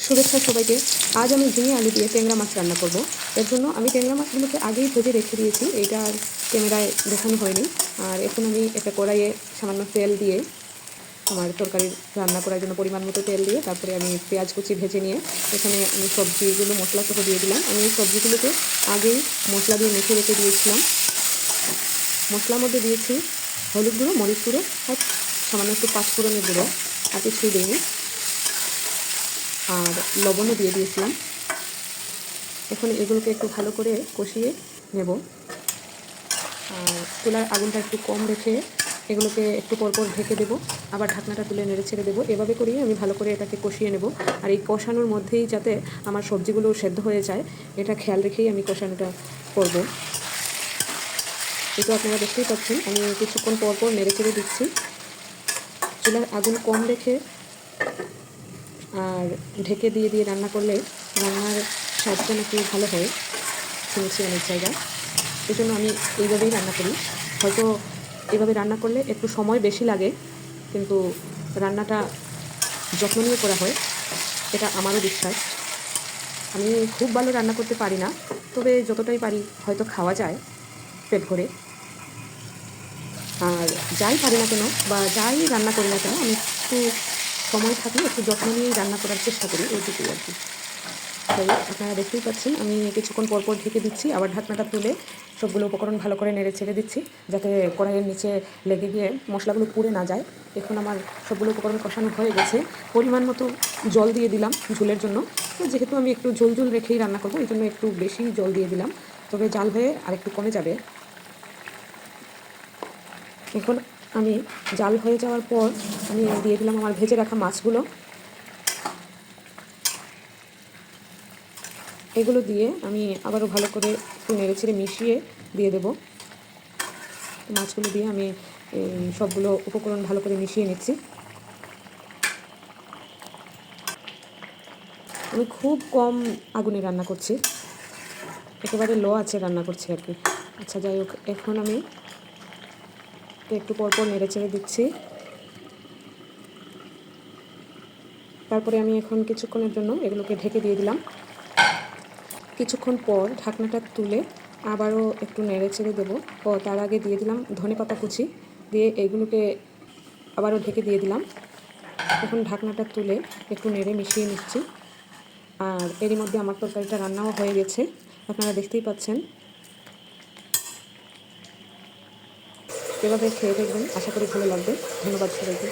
শুভেচ্ছা সবাইকে। আজ আমি ঝিঙে আলু দিয়ে ট্যাংরা মাছ রান্না করব। এর জন্য আমি ট্যাংরা মাছগুলোকে আগেই ভেজে রেখে দিয়েছি, এইটা আর ক্যামেরায় দেখানো হয়নি। আর এখন আমি একটা কড়াইয়ে সামান্য তেল দিয়ে, আমার তরকারি রান্না করার জন্য পরিমাণ মতো তেল দিয়ে, তারপরে আমি পেঁয়াজ কুচি ভেজে নিয়ে এখানে আমি সবজিগুলো মশলা সহ দিয়ে দিলাম। আমি এই সবজিগুলোকে আগেই মশলা দিয়ে মেখে রেখে দিয়েছিলাম। মশলার মধ্যে দিয়েছি হলুদ গুঁড়ো, মরিচ গুঁড়ো আর সামান্য একটু পাঁচফোড়নের গুঁড়ো, আর কিছুই দিইনি। আর লবণও দিয়ে দিয়েছিলাম। এখন এগুলোকে একটু ভালো করে কষিয়ে নেব। আর চুলার আগুনটা একটু কম রেখে এগুলোকে একটু পরপর ঢেকে দেবো, আবার ঢাকনাটা তুলে নেড়ে ছেড়ে দেবো। এভাবে করেই আমি ভালো করে এটাকে কষিয়ে নেব। আর এই কষানোর মধ্যেই যাতে আমার সবজিগুলো সেদ্ধ হয়ে যায়, এটা খেয়াল রেখেই আমি কষানোটা করব। এটা আপনারা দেখতেই পাচ্ছেন, আমি কিছুক্ষণ পরপর নেড়ে ছেড়ে দিচ্ছি। চুলার আগুন কম রেখে আর ঢেকে দিয়ে দিয়ে রান্না করলে রান্নার স্বাদটা নাকি ভালো হয়, শুনেছি অনেক জায়গায়। এই জন্য আমি এইভাবেই রান্না করি। হয়তো এভাবে রান্না করলে একটু সময় বেশি লাগে, কিন্তু রান্নাটা যত্ন নিয়ে করা হয়, এটা আমারও বিশ্বাস। আমি খুব ভালো রান্না করতে পারি না, তবে যতটাই পারি হয়তো খাওয়া যায় পেট ভরে। আর যাই পারি না কেন বা যাই রান্না করি না কেন, আমি একটু সময় থাকলে একটু যত্ন নিয়েই রান্না করার চেষ্টা করি, এইটুকুই আর কি। তাই আপনারা দেখতেই পাচ্ছেন, আমি কিছুক্ষণ পরপর ঢেকে দিচ্ছি, আবার ঢাকনাটা তুলে সবগুলো উপকরণ ভালো করে নেড়ে ছেড়ে দিচ্ছি, যাতে কড়াইয়ের নিচে লেগে গিয়ে মশলাগুলো পুড়ে না যায়। এখন আমার সবগুলো উপকরণ কষানো হয়ে গেছে। পরিমাণ মতো জল দিয়ে দিলাম ঝোলের জন্য। যেহেতু আমি একটু ঝোল ঝোল রেখেই রান্না করবো, এই জন্য একটু বেশি জল দিয়ে দিলাম, তবে জাল হয়ে আর একটু কমে যাবে। এখন আমি জাল হয়ে যাওয়ার পর আমি দিয়ে দিলাম আমার ভেজে রাখা মাছগুলো। এগুলো দিয়ে আমি আবারও ভালো করে একটু নেড়ে ছেড়ে মিশিয়ে দিয়ে দেব। মাছগুলো দিয়ে আমি সবগুলো উপকরণ ভালো করে মিশিয়ে নিচ্ছি। আমি খুব কম আগুনে রান্না করছি, একেবারে লো আছে রান্না করছি আর কি। আচ্ছা, যাই হোক, এখন আমি একটু পরপর নেড়ে ছেড়ে দিচ্ছি। তারপরে আমি এখন কিছুক্ষণের জন্য এগুলোকে ঢেকে দিয়ে দিলাম। কিছুক্ষণ পর ঢাকনাটা তুলে আবারও একটু নেড়ে ছেড়ে দেবো। তার আগে দিয়ে দিলাম ধনেপাতা কুচি, দিয়ে এইগুলোকে আবারও ঢেকে দিয়ে দিলাম। এখন ঢাকনাটা তুলে একটু নেড়ে মিশিয়ে নিচ্ছি। আর এরই মধ্যে আমার তরকারিটা রান্নাও হয়ে গেছে, আপনারা দেখতেই পাচ্ছেন। এভাবে খেয়ে দেখবেন, আশা করি ভালো লাগবে। ধন্যবাদ সবাইকে।